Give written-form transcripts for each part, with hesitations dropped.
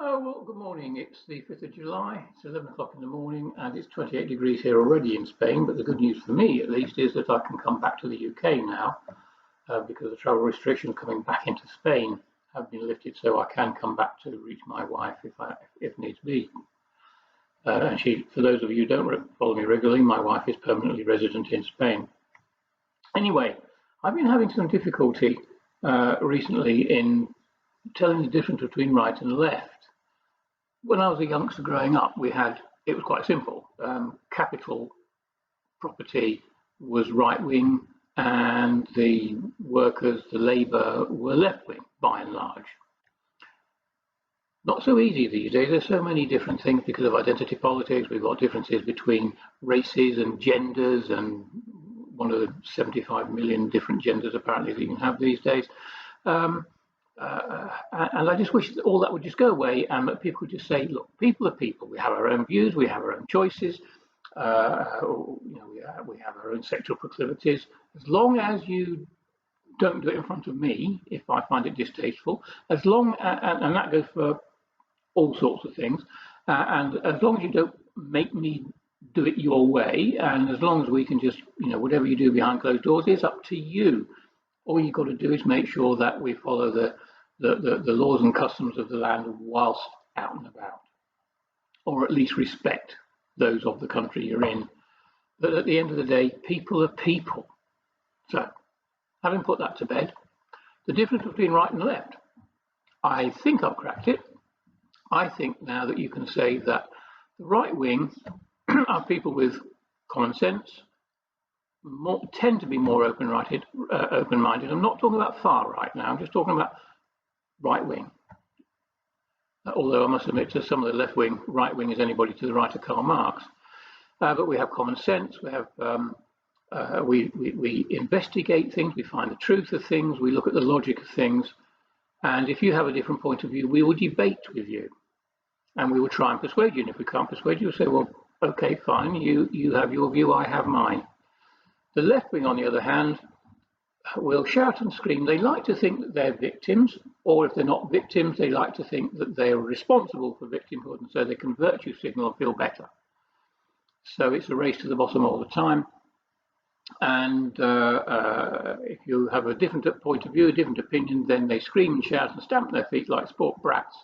Oh, well, good morning. It's the 5th of July. It's 11 o'clock in the morning and it's 28 degrees here already in Spain. But the good news for me, at least, is that I can come back to the UK now because the travel restrictions coming back into Spain have been lifted. So I can come back to reach my wife if needs be. And for those of you who don't follow me regularly, my wife is permanently resident in Spain. Anyway, I've been having some difficulty recently in telling the difference between right and left. When I was a youngster growing up, it was quite simple. Capital property was right wing, and the workers, the labour, were left wing by and large. Not so easy these days. There's so many different things because of identity politics. We've got differences between races and genders, and one of the 75 million different genders apparently that you can have these days. And I just wish that all that would just go away and that people could just say, look, people are people. We have our own views, we have our own choices, we have our own sexual proclivities. As long as you don't do it in front of me, if I find it distasteful, and that goes for all sorts of things, and as long as you don't make me do it your way, and as long as we can just, whatever you do behind closed doors is up to you. All you've got to do is make sure that we follow the laws and customs of the land whilst out and about, or at least respect those of the country you're in. But at the end of the day, people are people. So, having put that to bed, the difference between right and left, I think I've cracked it. I think now that you can say that the right wing are people with common sense, tend to be more open-minded. I'm not talking about far right now. I'm just talking about right wing. Although I must admit, to some of the left wing, right wing is anybody to the right of Karl Marx. But we have common sense. We have we investigate things. We find the truth of things. We look at the logic of things. And if you have a different point of view, we will debate with you, and we will try and persuade you. And if we can't persuade you, we'll say, well, okay, fine. You have your view. I have mine. The left wing, on the other hand, will shout and scream. They like to think that they're victims, or if they're not victims, they like to think that they're responsible for victimhood, and so they can virtue signal and feel better. So it's a race to the bottom all the time. And if you have a different point of view, a different opinion, then they scream and shout and stamp their feet like sport brats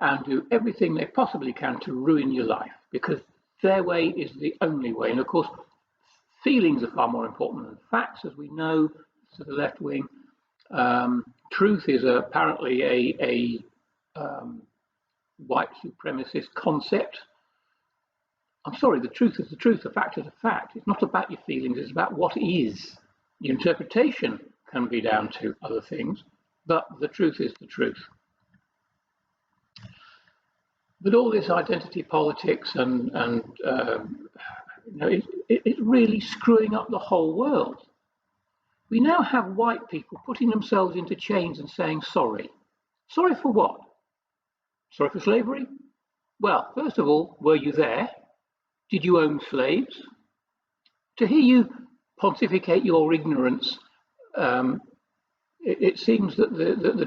and do everything they possibly can to ruin your life, because their way is the only way. And of course, feelings are far more important than facts, as we know, to the left wing. Truth is apparently a white supremacist concept. I'm sorry, the truth is the truth, the fact is a fact. It's not about your feelings, it's about what is. Your interpretation can be down to other things, but the truth is the truth. But all this identity politics it's really screwing up the whole world. We now have white people putting themselves into chains and saying sorry. Sorry for what? Sorry for slavery? Well, first of all, were you there? Did you own slaves? To hear you pontificate your ignorance, it seems that the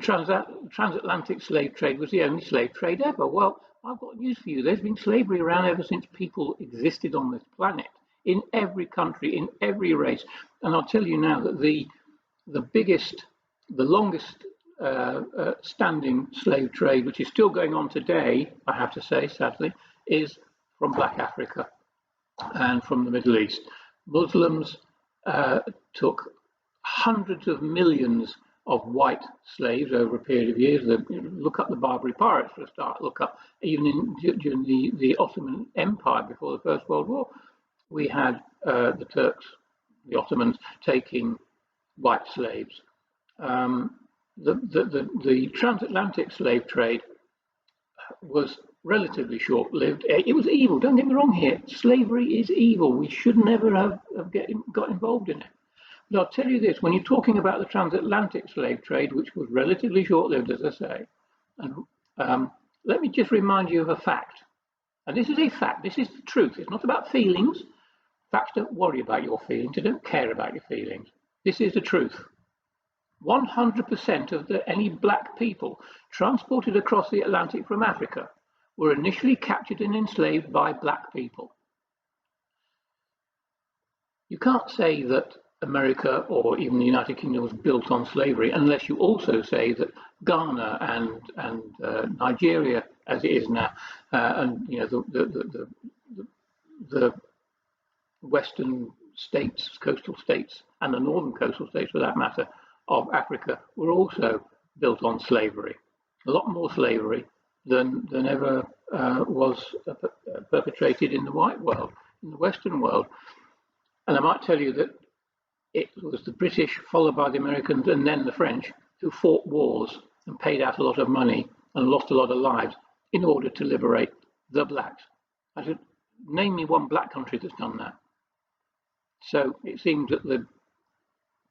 transatlantic slave trade was the only slave trade ever. Well, I've got news for you. There's been slavery around ever since people existed on this planet, in every country, in every race. And I'll tell you now that the longest standing slave trade, which is still going on today, I have to say, sadly, is from Black Africa and from the Middle East. Muslims took hundreds of millions of white slaves over a period of years. Look up the Barbary Pirates for a start. Look up even during the Ottoman Empire before the First World War. We had the Turks, the Ottomans, taking white slaves. The transatlantic slave trade was relatively short-lived. It was evil. Don't get me wrong here. Slavery is evil. We should never have got involved in it. But I'll tell you this, when you're talking about the transatlantic slave trade, which was relatively short-lived, as I say, and let me just remind you of a fact. And this is a fact. This is the truth. It's not about feelings. Facts don't worry about your feelings. They don't care about your feelings. This is the truth. 100% of any black people transported across the Atlantic from Africa were initially captured and enslaved by black people. You can't say that America or even the United Kingdom was built on slavery unless you also say that Ghana and Nigeria, as it is now, and the western states, coastal states, and the northern coastal states, for that matter, of Africa were also built on slavery. A lot more slavery than ever was perpetrated in the white world, in the Western world. And I might tell you that it was the British, followed by the Americans, and then the French, who fought wars and paid out a lot of money and lost a lot of lives in order to liberate the blacks. I said, name me one black country that's done that. So it seems that the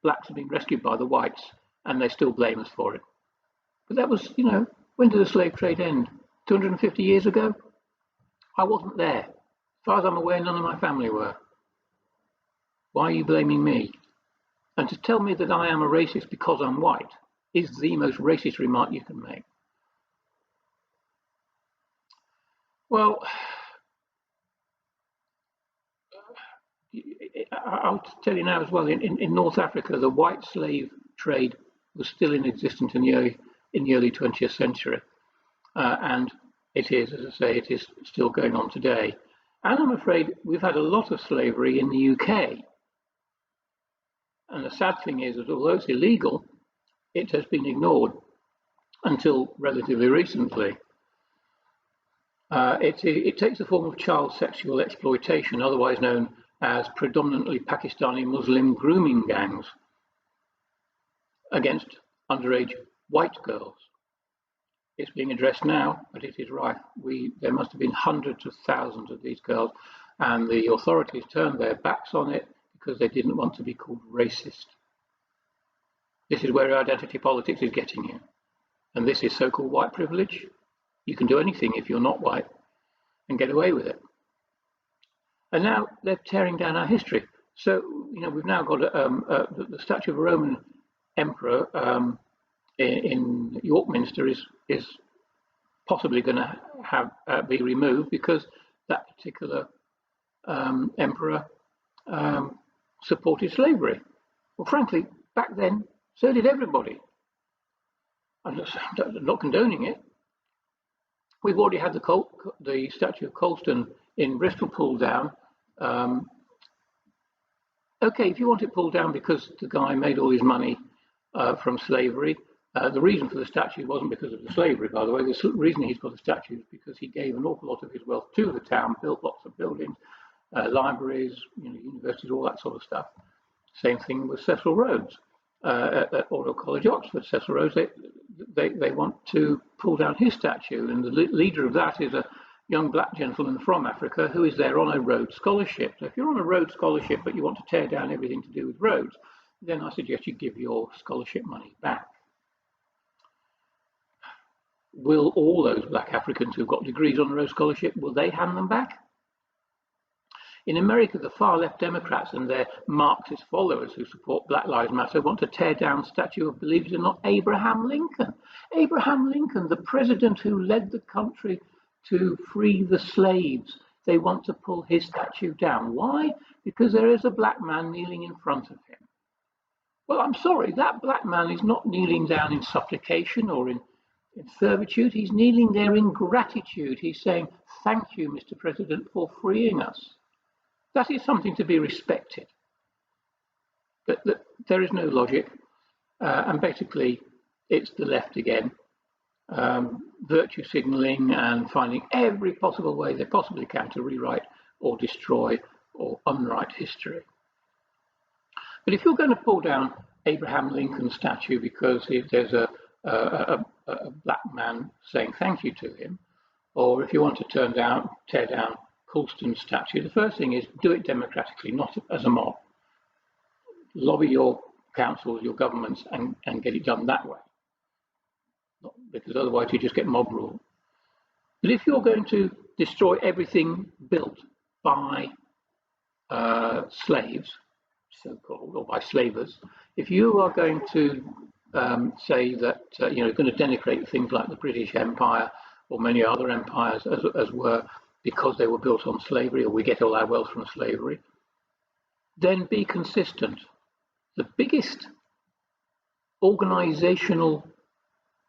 blacks have been rescued by the whites and they still blame us for it. But that was, when did the slave trade end? 250 years ago? I wasn't there. As far as I'm aware, none of my family were. Why are you blaming me? And to tell me that I am a racist because I'm white is the most racist remark you can make. Well, I'll tell you now as well, in North Africa, the white slave trade was still in existence in the early 20th century. And it is, as I say, it is still going on today. And I'm afraid we've had a lot of slavery in the UK. And the sad thing is that although it's illegal, it has been ignored until relatively recently. It takes the form of child sexual exploitation, otherwise known as predominantly Pakistani Muslim grooming gangs against underage white girls. It's being addressed now, but it is rife. There must have been hundreds of thousands of these girls, and the authorities turned their backs on it because they didn't want to be called racist. This is where identity politics is getting you. And this is so-called white privilege. You can do anything if you're not white and get away with it. And now they're tearing down our history. So, we've now got the statue of a Roman emperor in York Minster is possibly going to be removed because that particular emperor supported slavery. Well, frankly, back then, so did everybody. I'm not condoning it. We've already had the statue of Colston in Bristol pulled down. Okay, if you want it pulled down because the guy made all his money from slavery, the reason for the statue wasn't because of the slavery, by the way. The reason he's got the statue is because he gave an awful lot of his wealth to the town, built lots of buildings, libraries, universities, all that sort of stuff. Same thing with Cecil Rhodes at Oriel College, Oxford. Cecil Rhodes, they want to pull down his statue, and the leader of that is a young black gentleman from Africa who is there on a Rhodes Scholarship. So if you're on a Rhodes Scholarship but you want to tear down everything to do with Rhodes, then I suggest you give your scholarship money back. Will all those black Africans who've got degrees on the Rhodes Scholarship, will they hand them back? In America, the far-left Democrats and their Marxist followers who support Black Lives Matter want to tear down the statue of, believe it or not, Abraham Lincoln. Abraham Lincoln, the president who led the country to free the slaves. They want to pull his statue down. Why? Because there is a black man kneeling in front of him. Well, I'm sorry, that black man is not kneeling down in supplication or in servitude. He's kneeling there in gratitude. He's saying, thank you, Mr. President, for freeing us. That is something to be respected. But there is no logic. And basically, it's the left again. Virtue signalling and finding every possible way they possibly can to rewrite or destroy or unwrite history. But if you're going to pull down Abraham Lincoln's statue because there's a black man saying thank you to him, or if you want to tear down Colston's statue, the first thing is do it democratically, not as a mob. Lobby your councils, your governments, and get it done that way. Because otherwise you just get mob rule. But if you're going to destroy everything built by slaves, so-called, or by slavers, if you are going to say that going to denigrate things like the British Empire or many other empires as were because they were built on slavery, or we get all our wealth from slavery, then be consistent. The biggest organizational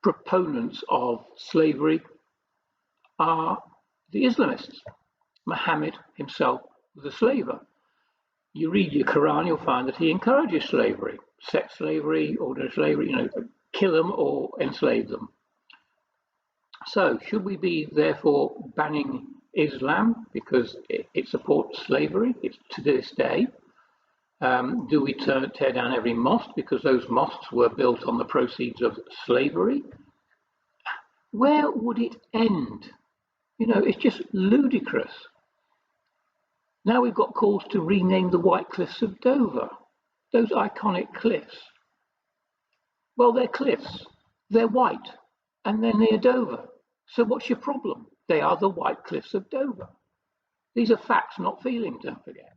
proponents of slavery are the Islamists. Muhammad himself was a slaver. You read your Quran, you'll find that he encourages slavery, sex slavery, ordinary slavery, kill them or enslave them. So should we be therefore banning Islam because it supports slavery? It's to this day. Do we tear down every mosque because those mosques were built on the proceeds of slavery? Where would it end? It's just ludicrous. Now we've got calls to rename the White Cliffs of Dover, those iconic cliffs. Well, they're cliffs. They're white, and they're near Dover. So what's your problem? They are the White Cliffs of Dover. These are facts, not feelings, don't forget.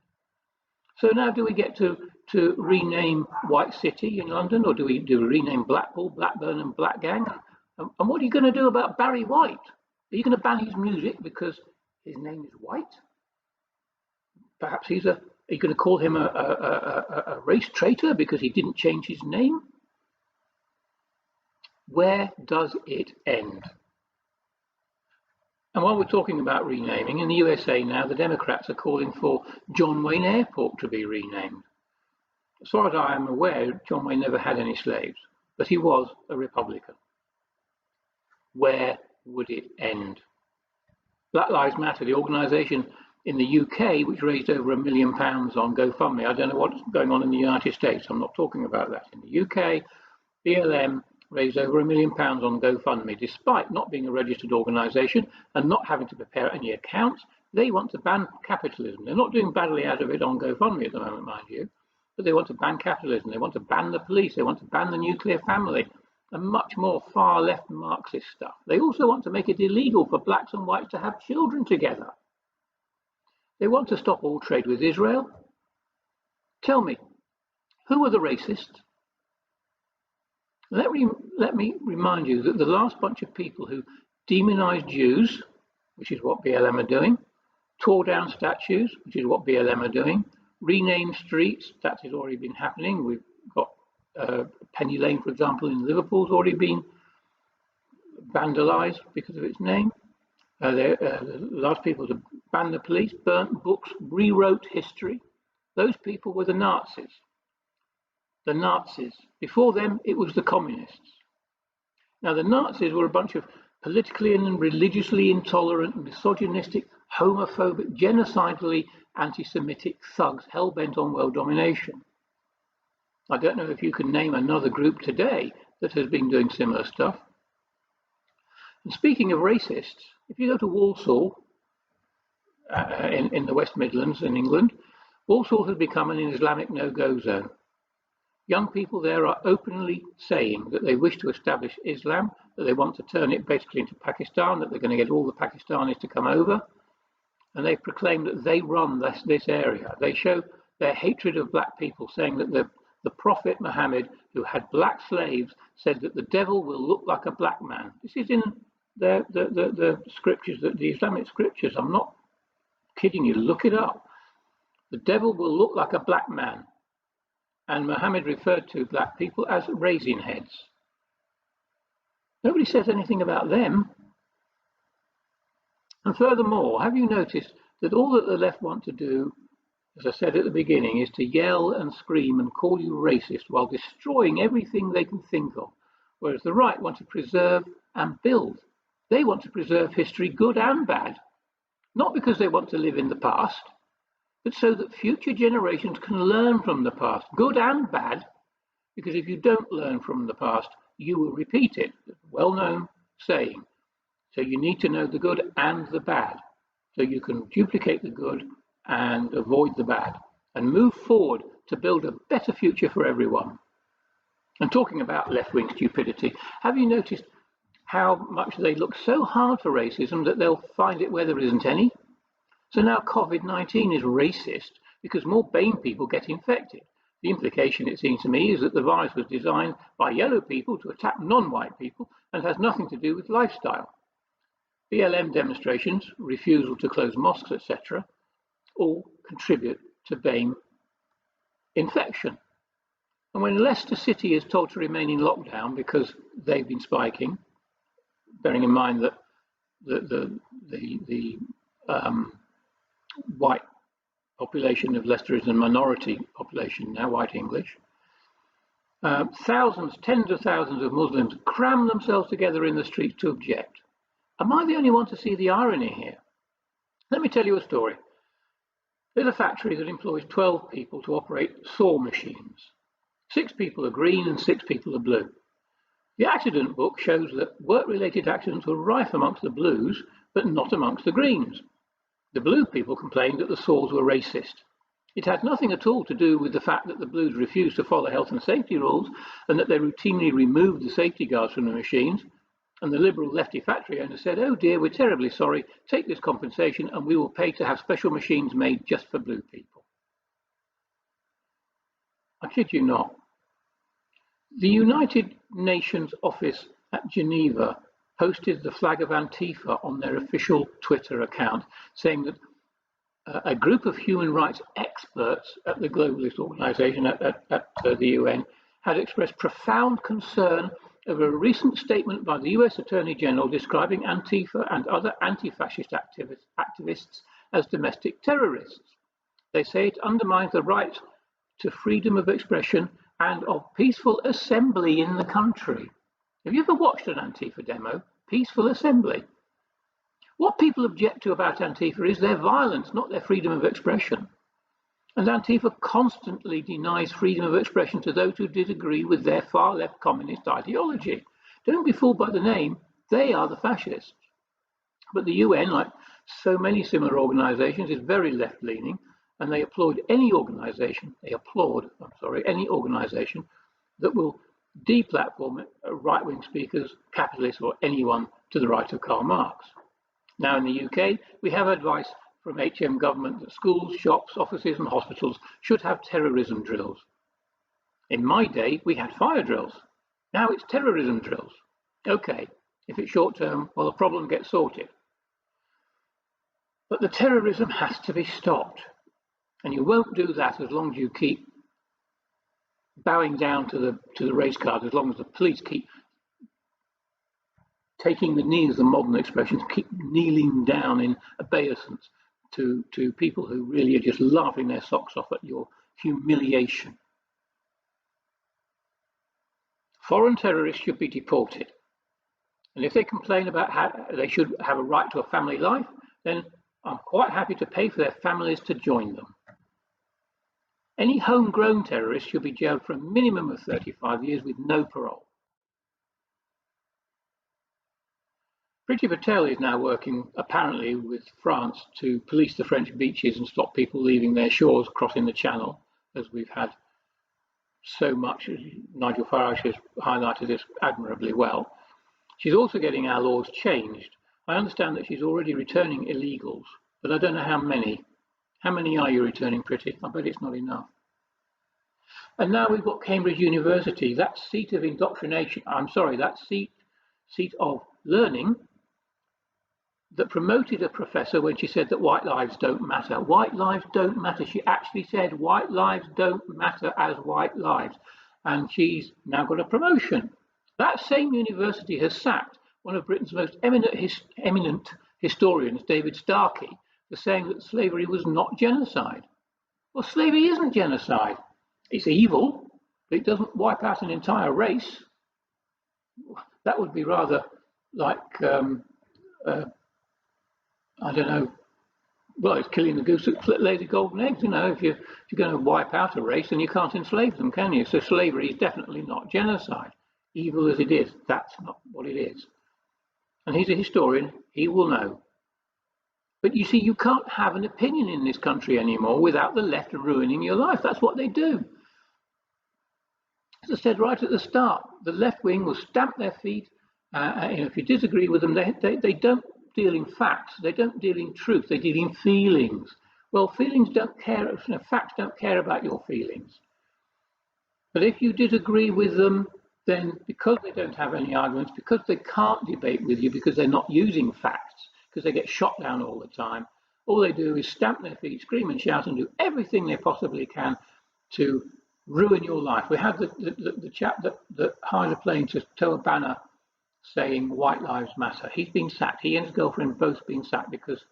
So now do we get to rename White City in London, or do we rename Blackpool, Blackburn and Blackgang? And what are you going to do about Barry White? Are you going to ban his music because his name is White? Perhaps are you going to call him a race traitor because he didn't change his name? Where does it end? And while we're talking about renaming, in the USA now, the Democrats are calling for John Wayne Airport to be renamed. As far as I am aware, John Wayne never had any slaves, but he was a Republican. Where would it end? Black Lives Matter, the organisation in the UK, which raised over £1 million on GoFundMe. I don't know what's going on in the United States. I'm not talking about that. In the UK, BLM raised over £1 million on GoFundMe, despite not being a registered organisation and not having to prepare any accounts. They want to ban capitalism. They're not doing badly out of it on GoFundMe at the moment, mind you, but they want to ban capitalism. They want to ban the police. They want to ban the nuclear family and much more far left Marxist stuff. They also want to make it illegal for blacks and whites to have children together. They want to stop all trade with Israel. Tell me, who are the racists? Let me remind you that the last bunch of people who demonized Jews, which is what BLM are doing, tore down statues, which is what BLM are doing, renamed streets, that has already been happening. We've got Penny Lane, for example, in Liverpool, has already been vandalized because of its name. The last people to ban the police, burnt books, rewrote history. Those people were the Nazis. The Nazis. Before them, it was the communists. Now, the Nazis were a bunch of politically and religiously intolerant, misogynistic, homophobic, genocidally anti-Semitic thugs hell-bent on world domination. I don't know if you can name another group today that has been doing similar stuff. And speaking of racists, if you go to Walsall in the West Midlands in England, Walsall has become an Islamic no-go zone. Young people there are openly saying that they wish to establish Islam, that they want to turn it basically into Pakistan, that they're going to get all the Pakistanis to come over. And they proclaim that they run this area. They show their hatred of black people, saying that the Prophet Muhammad, who had black slaves, said that the devil will look like a black man. This is in the scriptures, the Islamic scriptures. I'm not kidding you. Look it up. The devil will look like a black man. And Muhammad referred to black people as raisin heads. Nobody says anything about them. And furthermore, have you noticed that all that the left want to do, as I said at the beginning, is to yell and scream and call you racist while destroying everything they can think of, whereas the right want to preserve and build. They want to preserve history, good and bad, not because they want to live in the past, but so that future generations can learn from the past, good and bad, because if you don't learn from the past, you will repeat it. Well-known saying. So you need to know the good and the bad, so you can duplicate the good and avoid the bad, and move forward to build a better future for everyone. And talking about left-wing stupidity, have you noticed how much they look so hard for racism that they'll find it where there isn't any? So now COVID-19 is racist because more BAME people get infected. The implication, it seems to me, is that the virus was designed by yellow people to attack non-white people and has nothing to do with lifestyle. BLM demonstrations, refusal to close mosques, etc., all contribute to BAME infection. And when Leicester City is told to remain in lockdown because they've been spiking, bearing in mind that the white population of Leicester is a minority population now, white English, thousands, tens of thousands of Muslims cram themselves together in the streets to object. Am I the only one to see the irony here? Let me tell you a story. There's a factory that employs 12 people to operate saw machines. 6 people are green and 6 people are blue. The accident book shows that work-related accidents were rife amongst the blues, but not amongst the greens. The blue people complained that the saws were racist. It had nothing at all to do with the fact that the blues refused to follow health and safety rules and that they routinely removed the safety guards from the machines. And the liberal lefty factory owner said, "Oh dear, we're terribly sorry, take this compensation and we will pay to have special machines made just for blue people." I kid you not. The United Nations office at Geneva posted the flag of Antifa on their official Twitter account, saying that a group of human rights experts at the globalist organization at the UN had expressed profound concern over a recent statement by the US Attorney General describing Antifa and other anti-fascist activists as domestic terrorists. They say it undermines the right to freedom of expression and of peaceful assembly in the country. Have you ever watched an Antifa demo? Peaceful assembly. What people object to about Antifa is their violence, not their freedom of expression. And Antifa constantly denies freedom of expression to those who disagree with their far-left communist ideology. Don't be fooled by the name, they are the fascists. But the UN, like so many similar organizations, is very left-leaning, and they applaud any organization that will deplatform right-wing speakers, capitalists, or anyone to the right of Karl Marx. Now in the UK, we have advice from HM government that schools, shops, offices and hospitals should have terrorism drills. In my day, we had fire drills. Now it's terrorism drills. Okay, if it's short term, well, the problem gets sorted. But the terrorism has to be stopped. And you won't do that as long as you keep bowing down to the race card, as long as the police keep taking the knee, as the modern expression, keep kneeling down in obeisance to people who really are just laughing their socks off at your humiliation. Foreign terrorists should be deported. And if they complain about how they should have a right to a family life, then I'm quite happy to pay for their families to join them. Any homegrown terrorist should be jailed for a minimum of 35 years with no parole. Priti Patel is now working, apparently, with France to police the French beaches and stop people leaving their shores crossing the Channel, as we've had so much. Nigel Farage has highlighted this admirably well. She's also getting our laws changed. I understand that she's already returning illegals, but I don't know how many. How many are you returning, Priti? I bet it's not enough. And now we've got Cambridge University, that seat of indoctrination, that seat of learning, that promoted a professor when she said that white lives don't matter. White lives don't matter. She actually said white lives don't matter as white lives. And she's now got a promotion. That same university has sacked one of Britain's most eminent historians, David Starkey, for saying that slavery was not genocide. Well, slavery isn't genocide. It's evil, but it doesn't wipe out an entire race. That would be rather like, I don't know, well, it's killing the goose that laid the golden eggs. You know, if you're going to wipe out a race, then you can't enslave them, can you? So slavery is definitely not genocide. Evil as it is, that's not what it is. And he's a historian, he will know. But you see, you can't have an opinion in this country anymore without the left ruining your life. That's what they do. As I said right at the start, the left wing will stamp their feet. If you disagree with them, they don't deal in facts. They don't deal in truth. They deal in feelings. Well, feelings don't care. Facts don't care about your feelings. But if you disagree with them, then because they don't have any arguments, because they can't debate with you, because they're not using facts, because they get shot down all the time, all they do is stamp their feet, scream and shout, and do everything they possibly can to ruin your life. We had the chap that hired a plane to tow a banner saying white lives matter. He's been sacked. He and his girlfriend have both been sacked because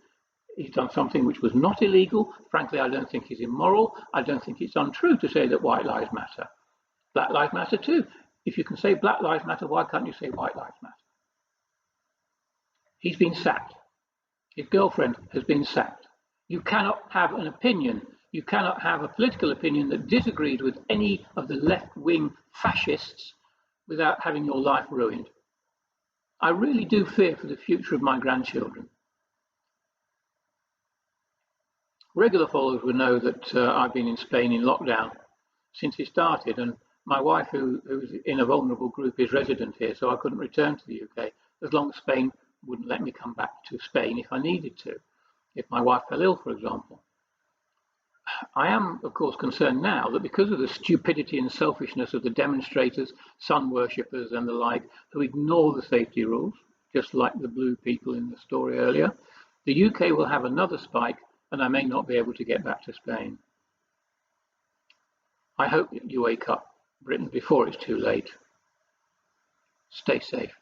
he's done something which was not illegal. Frankly, I don't think it's immoral. I don't think it's untrue to say that white lives matter. Black lives matter too. If you can say black lives matter, why can't you say white lives matter? He's been sacked. His girlfriend has been sacked. You cannot have an opinion. You cannot have a political opinion that disagrees with any of the left-wing fascists without having your life ruined. I really do fear for the future of my grandchildren. Regular followers will know that I've been in Spain in lockdown since it started, and my wife, who's in a vulnerable group, is resident here, so I couldn't return to the UK as long as Spain wouldn't let me come back to Spain if I needed to, if my wife fell ill, for example. I am, of course, concerned now that because of the stupidity and selfishness of the demonstrators, sun worshippers and the like, who ignore the safety rules, just like the blue people in the story earlier, the UK will have another spike and I may not be able to get back to Spain. I hope that you wake up, Britain, before it's too late. Stay safe.